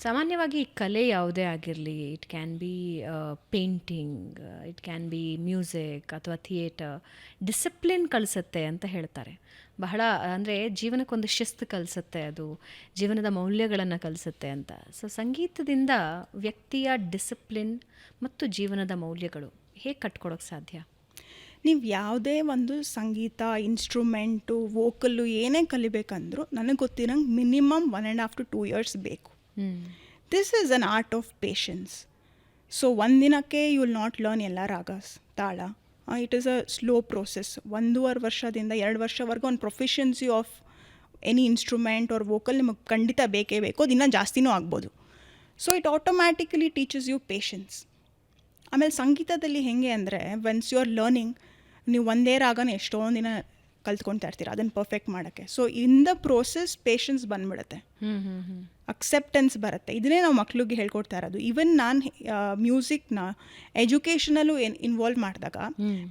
ಸಾಮಾನ್ಯವಾಗಿ ಈ ಕಲೆ ಯಾವುದೇ ಆಗಿರಲಿ, it can be painting, it can be music ಅಥವಾ ಥಿಯೇಟರ್, ಡಿಸಿಪ್ಲಿನ್ ಕಲಿಸುತ್ತೆ ಅಂತ ಹೇಳ್ತಾರೆ. ಬಹಳ ಅಂದರೆ ಜೀವನಕ್ಕೊಂದು ಶಿಸ್ತು ಕಲಿಸುತ್ತೆ, ಅದು ಜೀವನದ ಮೌಲ್ಯಗಳನ್ನು ಕಲಿಸುತ್ತೆ ಅಂತ. ಸೊ ಸಂಗೀತದಿಂದ ವ್ಯಕ್ತಿಯ ಡಿಸಿಪ್ಲಿನ್ ಮತ್ತು ಜೀವನದ ಮೌಲ್ಯಗಳು ಹೇಗೆ ಕಟ್ಕೊಡೋಕ್ಕೆ ಸಾಧ್ಯ? ನೀವು ಯಾವುದೇ ಒಂದು ಸಂಗೀತ, ಇನ್ಸ್ಟ್ರೂಮೆಂಟು, ವೋಕಲ್ಲು ಏನೇ ಕಲಿಬೇಕಂದ್ರೂ ನನಗೆ ಗೊತ್ತಿರಂಗೆ ಮಿನಿಮಮ್ 1.5 to 2 years ಬೇಕು. This is an art of patience. So ಒಂದಿನಕ್ಕೆ ಯು ವಿಲ್ ನಾಟ್ ಲರ್ನ್ ಎಲ್ಲ ರಾಗಸ್, ತಾಳ. It is a slow process. 1.5 ವರ್ಷದಿಂದ 2 ವರ್ಷವರೆಗೂ ಒಂದು proficiency of any instrument or vocal ನಿಮಗೆ ಖಂಡಿತ ಬೇಕೇ ಬೇಕು. ಅದು ಇನ್ನೂ ಜಾಸ್ತಿನೂ ಆಗ್ಬೋದು. So it automatically teaches you patience. ಆಮೇಲೆ ಸಂಗೀತದಲ್ಲಿ ಹೇಗೆ ಅಂದರೆ, ಒನ್ಸ್ ಯು ಆರ್ ಲರ್ನಿಂಗ್, ನೀವು ಒಂದೇ ರಾಗನ ಎಷ್ಟೊಂದು ದಿನ ಕಲ್ತ್ಕೊಳ್ತಾ ಇರ್ತೀರ ಅದನ್ನು ಪರ್ಫೆಕ್ಟ್ ಮಾಡೋಕ್ಕೆ. So in the process patience ಬಂದ್ಬಿಡುತ್ತೆ, ಅಕ್ಸೆಪ್ಟೆನ್ಸ್ ಬರುತ್ತೆ. ಇದನ್ನೇ ನಾವು ಮಕ್ಳಿಗೆ ಹೇಳ್ಕೊಡ್ತಾ ಇರೋದು. ಈವನ್ ನಾನು ಮ್ಯೂಸಿಕ್ನ ಎಜುಕೇಷನಲ್ಲೂ ಇನ್ವಾಲ್ವ್ ಮಾಡಿದಾಗ,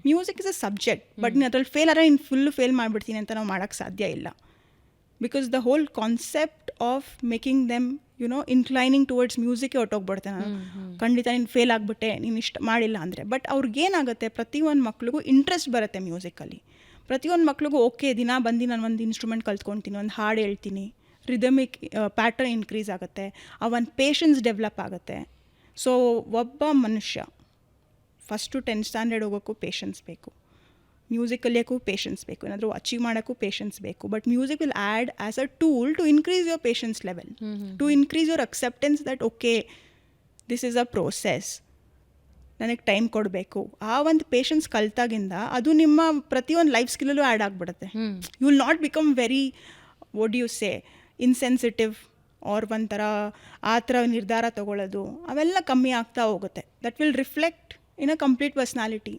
music is a subject, but ನೀನು ಅದ್ರಲ್ಲಿ ಫೇಲ್ ಆದರೆ ಇನ್ನು ಫುಲ್ಲು ಫೇಲ್ ಮಾಡಿಬಿಡ್ತೀನಿ ಅಂತ ನಾವು ಮಾಡೋಕ್ಕೆ ಸಾಧ್ಯ ಇಲ್ಲ. Because the whole concept of making them inclining towards ಮ್ಯೂಸಿಕ್ಗೆ ಹೊಟ್ಟೋಗ್ಬಿಡ್ತೆ. ನಾನು ಖಂಡಿತ ನೀನು ಫೇಲ್ ಆಗಿಬಿಟ್ಟೆ, ನೀನು ಇಷ್ಟ ಮಾಡಿಲ್ಲ ಅಂದರೆ. ಬಟ್ ಅವ್ರಿಗೇನಾಗುತ್ತೆ, ಪ್ರತಿಯೊಂದು ಮಕ್ಳಿಗೂ ಇಂಟ್ರೆಸ್ಟ್ ಬರುತ್ತೆ ಮ್ಯೂಸಿಕಲ್ಲಿ. ಪ್ರತಿಯೊಂದು ಮಕ್ಳಿಗೂ ಓಕೆ, ದಿನ ಬಂದು ನಾನು ಒಂದು ಇನ್ಸ್ಟ್ರೂಮೆಂಟ್ ಕಲ್ತ್ಕೊಳ್ತೀನಿ, ಒಂದು ಹಾಡು ಹೇಳ್ತೀನಿ, ರಿದಮಿಕ್ ಪ್ಯಾಟರ್ನ್ ಇನ್ಕ್ರೀಸ್ ಆಗುತ್ತೆ, ಒಂದು ಪೇಷನ್ಸ್ ಡೆವಲಪ್ ಆಗುತ್ತೆ. ಸೊ ಒಬ್ಬ ಮನುಷ್ಯ ಫಸ್ಟು 10th ಸ್ಟ್ಯಾಂಡರ್ಡ್ ಹೋಗೋಕ್ಕೂ ಪೇಷನ್ಸ್ ಬೇಕು, ಮ್ಯೂಸಿಕ್ ಕಲಿಯೋಕ್ಕೂ ಪೇಷನ್ಸ್ ಬೇಕು, ಏನಾದರೂ ಅಚೀವ್ ಮಾಡೋಕ್ಕೂ ಪೇಷನ್ಸ್ ಬೇಕು. But music will add as a tool to increase your patience level, to increase your acceptance that okay this is a process, ನನಗೆ ಟೈಮ್ ಕೊಡಬೇಕು. ಆ ಒಂದು ಪೇಷನ್ಸ್ ಕಲ್ತಾಗಿಂದ ಅದು ನಿಮ್ಮ ಪ್ರತಿಯೊಂದು ಲೈಫ್ ಸ್ಕಿಲ್ಲಲ್ಲೂ ಆ್ಯಡ್ ಆಗಿಬಿಡುತ್ತೆ. You will not become very what you say insensitive or ಒಂಥರ ಆ ಥರ ನಿರ್ಧಾರ ತೊಗೊಳ್ಳೋದು, ಅವೆಲ್ಲ ಕಮ್ಮಿ ಆಗ್ತಾ ಹೋಗುತ್ತೆ. That will reflect in a complete personality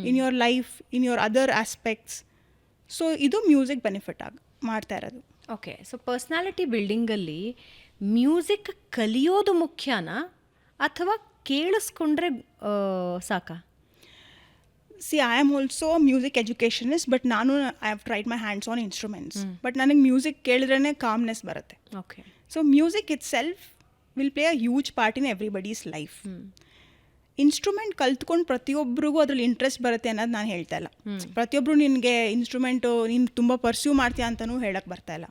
in your life, in your other aspects. So ಇದು ಮ್ಯೂಸಿಕ್ ಬೆನಿಫಿಟ್ ಮಾಡ್ತಾ ಇರೋದು. ಓಕೆ, ಸೊ ಪರ್ಸ್ನಾಲಿಟಿ ಬಿಲ್ಡಿಂಗಲ್ಲಿ ಮ್ಯೂಸಿಕ್ ಕಲಿಯೋದು ಮುಖ್ಯನಾ ಅಥವಾ ಕೇಳಿಸ್ಕೊಂಡ್ರೆ ಸಾಕಾ? See I am also music educationist, but ನಾನು I have tried my hands on instruments. But ನನಗೆ ಮ್ಯೂಸಿಕ್ ಕೇಳಿದ್ರೇ ಕಾಮ್ನೆಸ್ ಬರುತ್ತೆ. Okay, so music itself will play a huge part in everybody's life. Instrument ಕಲ್ತ್ಕೊಂಡು ಪ್ರತಿಯೊಬ್ಬರಿಗೂ ಅದ್ರಲ್ಲಿ interest ಬರುತ್ತೆ ಅನ್ನೋದು ನಾನು ಹೇಳ್ತಾ ಇಲ್ಲ. ಪ್ರತಿಯೊಬ್ಬರು ನಿನಗೆ ಇನ್ಸ್ಟ್ರೂಮೆಂಟು ನೀನು ತುಂಬ ಪರ್ಸ್ಯೂ ಮಾಡ್ತೀಯ ಅಂತಲೂ ಹೇಳಕ್ಕೆ ಬರ್ತಾಯಿಲ್ಲ.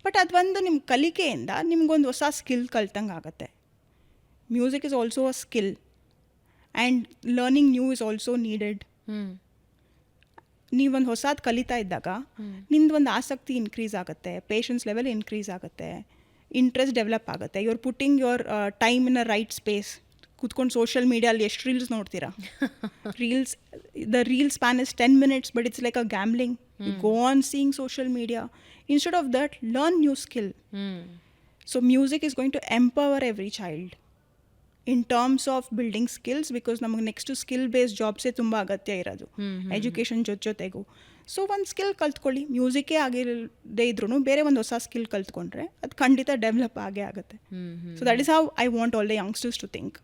ಬಟ್ ಅದೊಂದು ನಿಮ್ಮ ಕಲಿಕೆಯಿಂದ ನಿಮ್ಗೊಂದು ಹೊಸ ಸ್ಕಿಲ್ ಕಲ್ತಂಗೆ ಆಗುತ್ತೆ. Music is also a skill and learning new is also needed. ನೀವೊಂದು ಹೊಸದು ಕಲಿತಾ ಇದ್ದಾಗ ನಿಂದೊಂದು ಆಸಕ್ತಿ ಇನ್ಕ್ರೀಸ್ ಆಗುತ್ತೆ, ಪೇಷನ್ಸ್ ಲೆವೆಲ್ ಇನ್ಕ್ರೀಸ್ ಆಗುತ್ತೆ, ಇಂಟ್ರೆಸ್ಟ್ ಡೆವಲಪ್ ಆಗುತ್ತೆ. You are putting your time in a right space. ಕೂತ್ಕೊಂಡು ಸೋಷಿಯಲ್ ಮೀಡಿಯಲ್ಲಿ ಎಷ್ಟು ರೀಲ್ಸ್ ನೋಡ್ತೀರಾ? The reel span is 10 minutes, but it's like a gambling. You go on seeing social media. Instead of that, learn new skill. So music is going to empower every child in terms of building skills, because ನಮಗೆ next skill based ಜಾಬ್ಸೇ ತುಂಬ ಅಗತ್ಯ ಇರೋದು education ಜೊತೆಗೂ. So ಒಂದು skill ಕಲ್ತ್ಕೊಳ್ಳಿ, ಮ್ಯೂಸಿಕ್ಕೇ ಆಗಿರದೇ ಇದ್ರೂ ಬೇರೆ ಒಂದು ಹೊಸ ಸ್ಕಿಲ್ ಕಲ್ತ್ಕೊಂಡ್ರೆ ಅದು ಖಂಡಿತ ಡೆವಲಪ್ ಆಗೇ ಆಗುತ್ತೆ. So that is how I want all the youngsters to think.